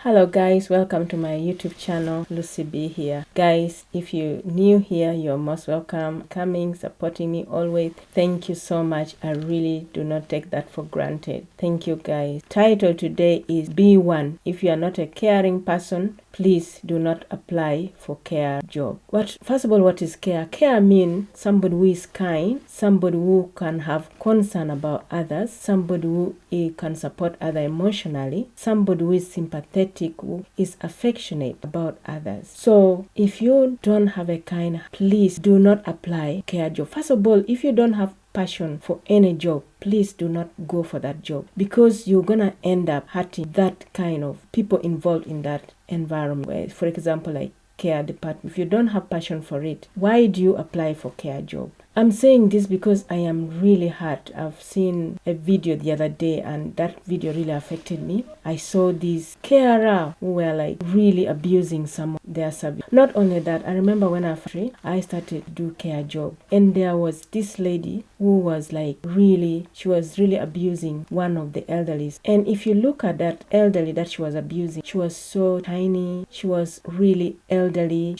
Hello guys, welcome to my YouTube channel. Lucy B here. Guys, if you're new here, you're most welcome. Coming, supporting me always. Thank you so much. I really do not take that for granted. Thank you guys. Title today is B1. If you are not a caring person, please do not apply for care job. First of all, what is care? Care means somebody who is kind, somebody who can have concern about others, somebody who can support others emotionally, somebody who is sympathetic, who is affectionate about others. So if you don't have a kind, please do not apply care job. First of all, if you don't have passion for any job, please do not go for that job, because you're gonna end up hurting that kind of people involved in that environment. Where, for example, like care department, if you don't have passion for it, why do you apply for care job? I'm saying this because I am really hurt. I've seen a video the other day and that video really affected me. I saw these carer who were like really abusing some of their service. Not only that, I remember when I started to do care job, and there was this lady who was like she was really abusing one of the elderlies. And if you look at that elderly that she was abusing, she was so tiny, she was really elderly,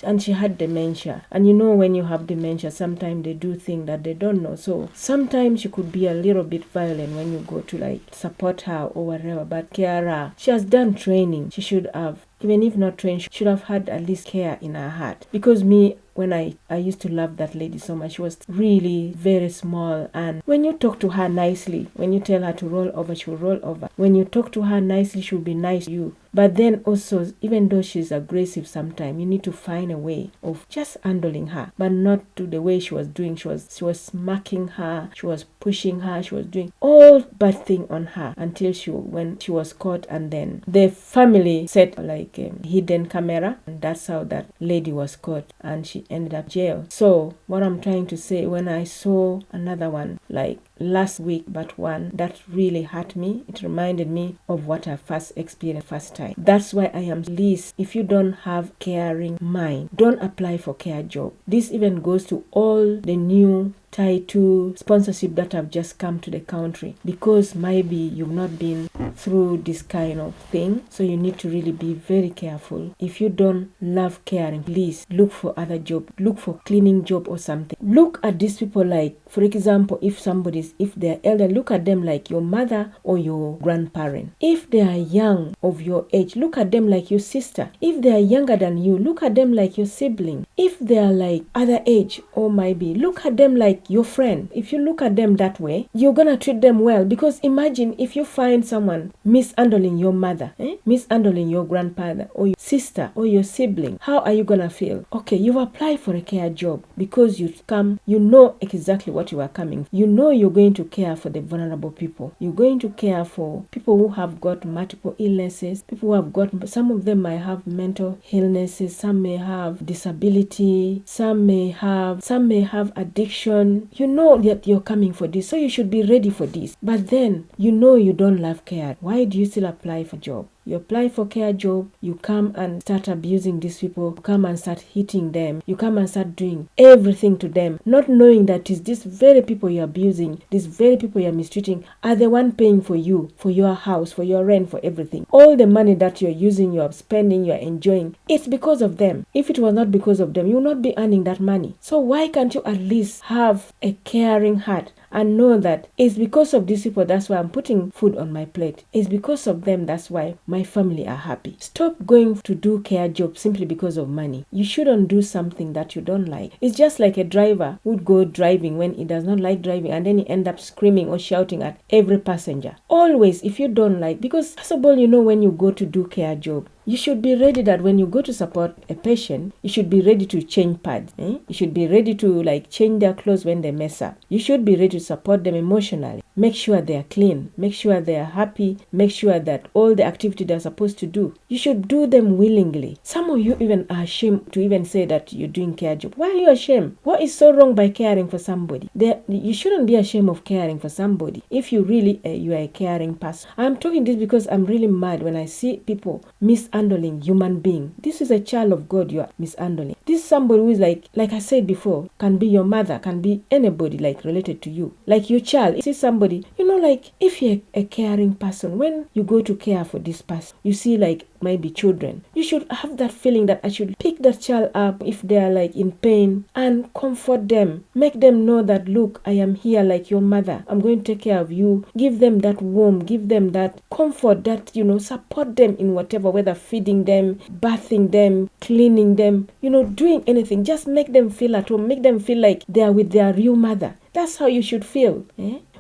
and she had dementia. And you know, when you have dementia, sometimes they do things that they don't know. So sometimes she could be a little bit violent when you go to like support her or whatever. But Kiara, she has done training. She should have, even if not trained, she should have had at least care in her heart. Because when I used to love that lady so much. She was really very small, and when you talk to her nicely, when you tell her to roll over, she will roll over. When you talk to her nicely, she will be nice to you. But then also, even though she's aggressive sometimes, you need to find a way of just handling her, but not to the way she was doing. She was smacking her, she was pushing her, she was doing all bad thing on her until when she was caught, and then the family set like a hidden camera, and that's how that lady was caught, and she ended up jail. So what I'm trying to say, when I saw another one like last week, but one that really hurt me, it reminded me of what I first experienced first time. That's why I am pleased, if you don't have caring mind, don't apply for care job. This even goes to all the new Tier 2 sponsorship that have just come to the country, because maybe you've not been through this kind of thing. So you need to really be very careful. If you don't love caring, please look for other job, look for cleaning job or something. Look at these people like, for example, if they're elder, look at them like your mother or your grandparent. If they are young of your age, look at them like your sister. If they are younger than you, look at them like your sibling. If they are like other age, or maybe look at them like your friend. If you look at them that way, you're gonna treat them well. Because imagine if you find someone mishandling your mother, mishandling your grandfather or your sister or your sibling, how are you gonna feel? Okay, you've applied for a care job because you know exactly what you are coming. You know you're going to care for the vulnerable people. You're going to care for people who have got multiple illnesses, people who have got, some of them might have mental illnesses, some may have disability, some may have addiction. You know that you're coming for this, so you should be ready for this. But then you know you don't love care. Why do you still apply for job? You apply for care job, you come and start abusing these people, you come and start hitting them, you come and start doing everything to them, not knowing that it's these very people you're abusing, these very people you're mistreating are the one paying for you, for your house, for your rent, for everything. All the money that you're using, you're spending, you're enjoying, it's because of them. If it was not because of them, you would not be earning that money. So why can't you at least have a caring heart and know that it's because of these people, that's why I'm putting food on my plate. It's because of them, that's why my family are happy. Stop going to do care jobs simply because of money. You shouldn't do something that you don't like. It's just like a driver would go driving when he does not like driving, and then he end up screaming or shouting at every passenger. Always, if you don't like, because first of all, you know, when you go to do care job, you should be ready that when you go to support a patient, you should be ready to change pads. You should be ready to like change their clothes when they mess up. You should be ready to support them emotionally. Make sure they are clean. Make sure they are happy. Make sure that all the activities they're supposed to do, you should do them willingly. Some of you even are ashamed to even say that you're doing care job. Why are you ashamed? What is so wrong by caring for somebody? You shouldn't be ashamed of caring for somebody if you really you are a caring person. I'm talking this because I'm really mad when I see people mishandling human being. This is a child of God you are mishandling. This is somebody who is like I said before, can be your mother, can be anybody like related to you, like your child. See somebody somebody, like if you're a caring person, when you go to care for this person, you see like maybe children, you should have that feeling that I should pick that child up if they are like in pain and comfort them, make them know that, look, I am here like your mother, I'm going to take care of you, give them that warmth, give them that comfort, that support them in whatever, whether feeding them, bathing them, cleaning them, doing anything, just make them feel at home, make them feel like they are with their real mother. That's how you should feel.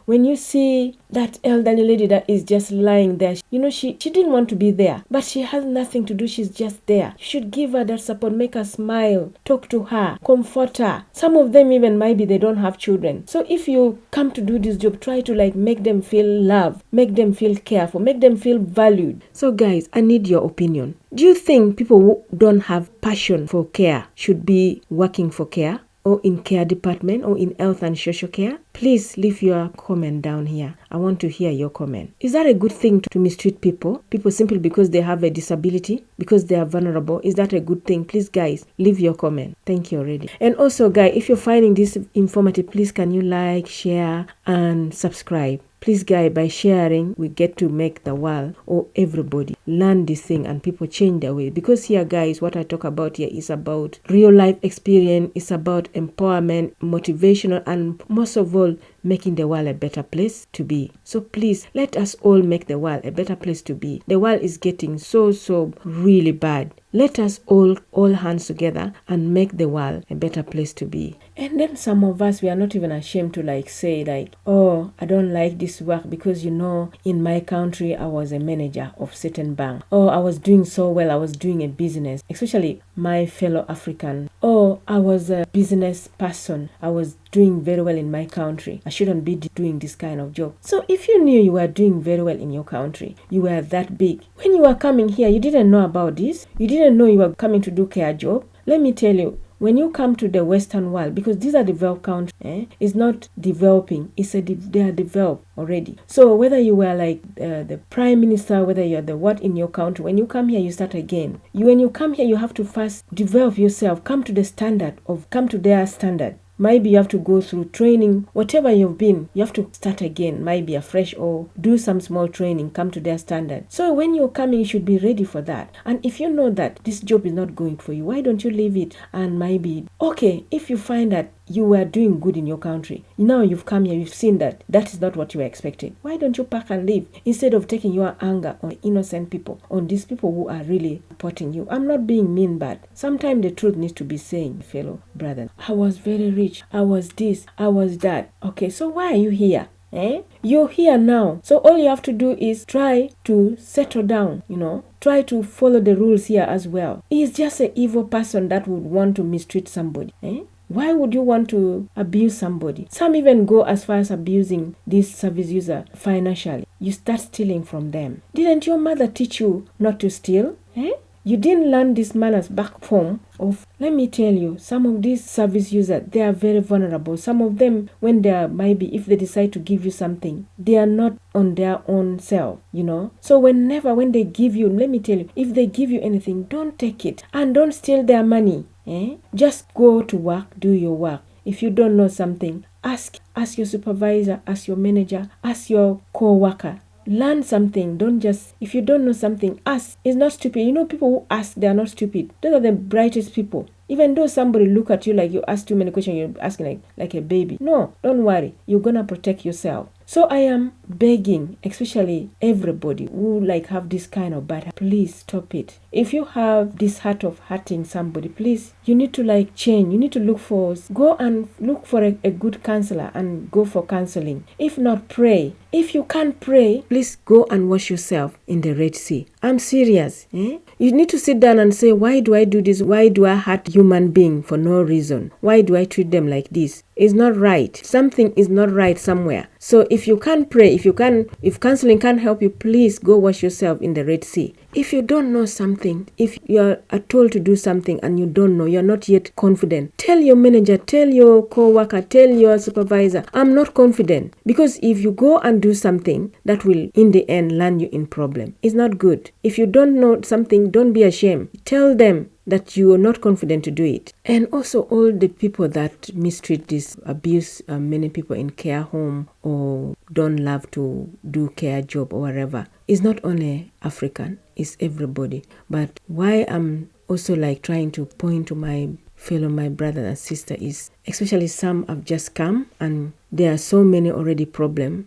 When you see that elderly lady that is just lying there, she didn't want to be there, but she has nothing to do, she's just there. You should give her that support, make her smile, talk to her, comfort her. Some of them even maybe they don't have children. So if you come to do this job, try to like make them feel loved, make them feel cared for, make them feel valued. So guys, I need your opinion. Do you think people who don't have passion for care should be working for care, or in care department, or in health and social care? Please leave your comment down here. I want to hear your comment. Is that a good thing to mistreat people simply because they have a disability, because they are vulnerable? Is that a good thing? Please guys, leave your comment. Thank you already. And also guys, if you're finding this informative, please can you like, share and subscribe? Please guys, by sharing, we get to make the world or everybody learn this thing and people change their way. Because here guys, what I talk about here is about real life experience, it's about empowerment, motivational, and most of all, making the world a better place to be. So please, let us all make the world a better place to be. The world is getting so really bad. Let us all hands together and make the world a better place to be. And then some of us, we are not even ashamed to like say like, oh, I don't like this work because in my country I was a manager of certain bank. Oh, I was doing so well, I was doing a business, especially my fellow African. Oh, I was a business person, I was doing very well in my country. I shouldn't be doing this kind of job. So if you knew you were doing very well in your country, you were that big, when you were coming here, you didn't know about this, you didn't know you were coming to do care job. Let me tell you, when you come to the Western world, because these are developed countries, it's not developing, they are developed already. So whether you were like the prime minister, whether you're the what in your country, when you come here, you start again. When you come here, you have to first develop yourself, come to their standard. Maybe you have to go through training, whatever you've been, you have to start again, maybe afresh, or do some small training, come to their standard. So when you're coming, you should be ready for that. And if you know that this job is not going for you, why don't you leave it? And maybe, okay, if you find that you were doing good in your country, now you've come here, you've seen that is not what you were expecting, why don't you pack and leave, instead of taking your anger on innocent people, on these people who are really supporting you? I'm not being mean, but sometimes the truth needs to be saying, fellow brother, I was very rich, I was this, I was that. Okay, so why are you here? You're here now. So all you have to do is try to settle down, try to follow the rules here as well. He's just an evil person that would want to mistreat somebody. Why would you want to abuse somebody? Some even go as far as abusing this service user financially. You start stealing from them. Didn't your mother teach you not to steal? You didn't learn these manners back home. Let me tell you, some of these service users, they are very vulnerable. Some of them, when they are, maybe if they decide to give you something, they are not on their own self, So when they give you, let me tell you, if they give you anything, don't take it and don't steal their money. Just go to work, do your work. If you don't know something, ask your supervisor, ask your manager, ask your co-worker. Learn something. Don't just, if you don't know something, ask. It's not stupid. People who ask, they are not stupid. Those are the brightest people. Even though somebody look at you like you ask too many questions, you're asking like a baby. No, don't worry. You're gonna protect yourself. So I am begging, especially everybody who have this kind of bad heart, please stop it. If you have this heart of hurting somebody, please, you need to change. You need to go and look for a good counselor and go for counseling. If not, pray. If you can't pray, please go and wash yourself in the Red Sea. I'm serious. You need to sit down and say, why do I do this? Why do I hurt human being for no reason? Why do I treat them like this? It's not right. Something is not right somewhere. So if you can't pray, if counseling can't help you, please go wash yourself in the Red Sea. If you don't know something, if you are told to do something and you don't know, you're not yet confident, tell your manager, tell your co-worker, tell your supervisor, I'm not confident. Because if you go and do something, that will in the end land you in problem. It's not good. If you don't know something, don't be ashamed. Tell them, that you are not confident to do it. And also all the people that mistreat this, abuse many people in care home or don't love to do care job or whatever, is not only African, it's everybody. But why I'm also like trying to point to my brother and sister is, especially some have just come and there are so many problem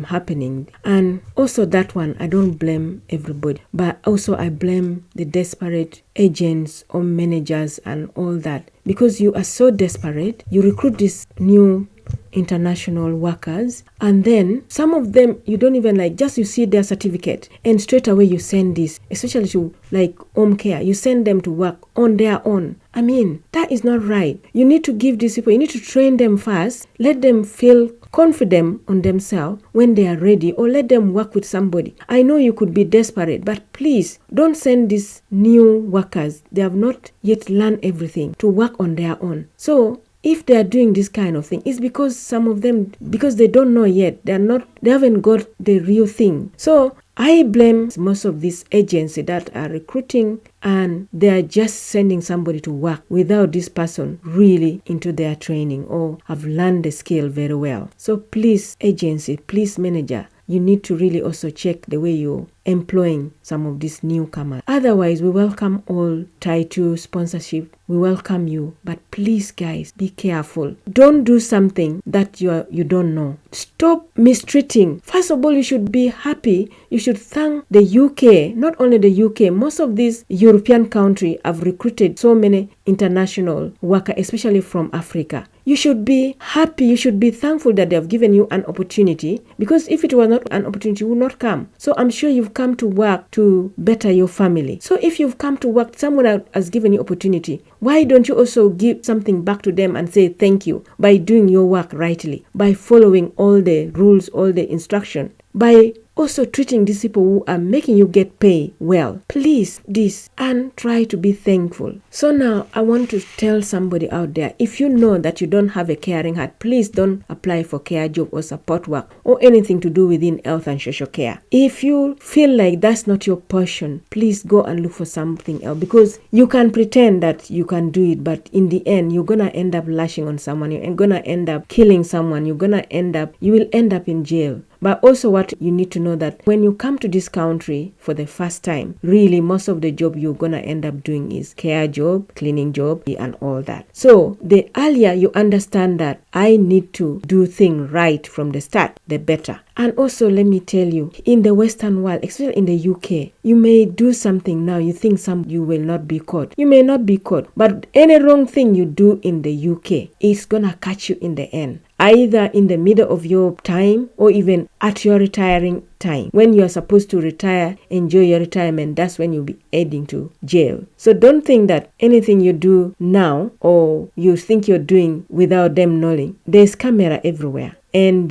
happening. And also that one, I don't blame everybody, but also I blame the desperate agents or managers and all that, because you are so desperate, you recruit these new international workers, and then some of them you don't even like, just you see their certificate and straight away you send this, especially to like home care, you send them to work on their own. I mean, that is not right. You need to give these people, you need to train them first, let them feel confident on themselves when they are ready, or let them work with somebody. I know you could be desperate, but please don't send these new workers, they have not yet learned everything, to work on their own. So if they are doing this kind of thing, it's because some of them, because they don't know yet, they haven't got the real thing. So I blame most of these agencies that are recruiting and they are just sending somebody to work without this person really into their training or have learned the skill very well. So please, agency, please, manager, you need to really also check the way you're employing some of these newcomers. Otherwise, we welcome all title sponsorship. We welcome you. But please, guys, be careful. Don't do something that you don't know. Stop mistreating. First of all, you should be happy. You should thank the UK. Not only the UK, most of these European countries have recruited so many international workers, especially from Africa. You should be happy. You should be thankful that they have given you an opportunity, because if it was not an opportunity, you would not come. So I'm sure you've come to work to better your family. So if you've come to work, someone has given you opportunity, why don't you also give something back to them and say thank you by doing your work rightly, by following all the rules, all the instruction, by also treating these people who are making you get paid well. Please, this, and try to be thankful. So now I want to tell somebody out there, if you know that you don't have a caring heart, please don't apply for care job or support work or anything to do within health and social care. If you feel like that's not your passion, please go and look for something else, because you can pretend that you can do it, but in the end, you're gonna end up lashing on someone, you're gonna end up killing someone, you will end up in jail. But also what you need to know, that when you come to this country for the first time, really most of the job you're going to end up doing is care job, cleaning job, and all that. So the earlier you understand that I need to do things right from the start, the better. And also, let me tell you, in the Western world, especially in the UK, you may do something now, you think you will not be caught. You may not be caught, but any wrong thing you do in the UK, it's gonna catch you in the end. Either in the middle of your time or even at your retiring time. When you are supposed to retire, enjoy your retirement, that's when you'll be heading to jail. So don't think that anything you do now or you think you're doing without them knowing. There's camera everywhere, and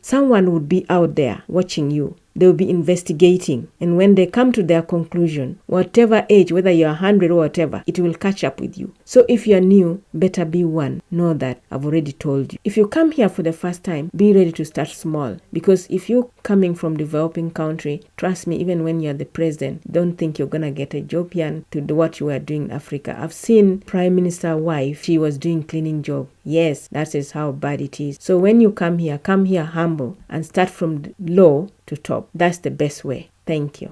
someone would be out there watching you. They'll be investigating, and when they come to their conclusion, whatever age, whether you're 100 or whatever, it will catch up with you. So if you're new, better be one. Know that I've already told you. If you come here for the first time, be ready to start small, because if you're coming from developing country, trust me, even when you're the president, don't think you're gonna get a job here to do what you are doing in Africa. I've seen Prime Minister wife, she was doing cleaning job. Yes, that is how bad it is. So when you come here humble and start from low to top. That's the best way. Thank you.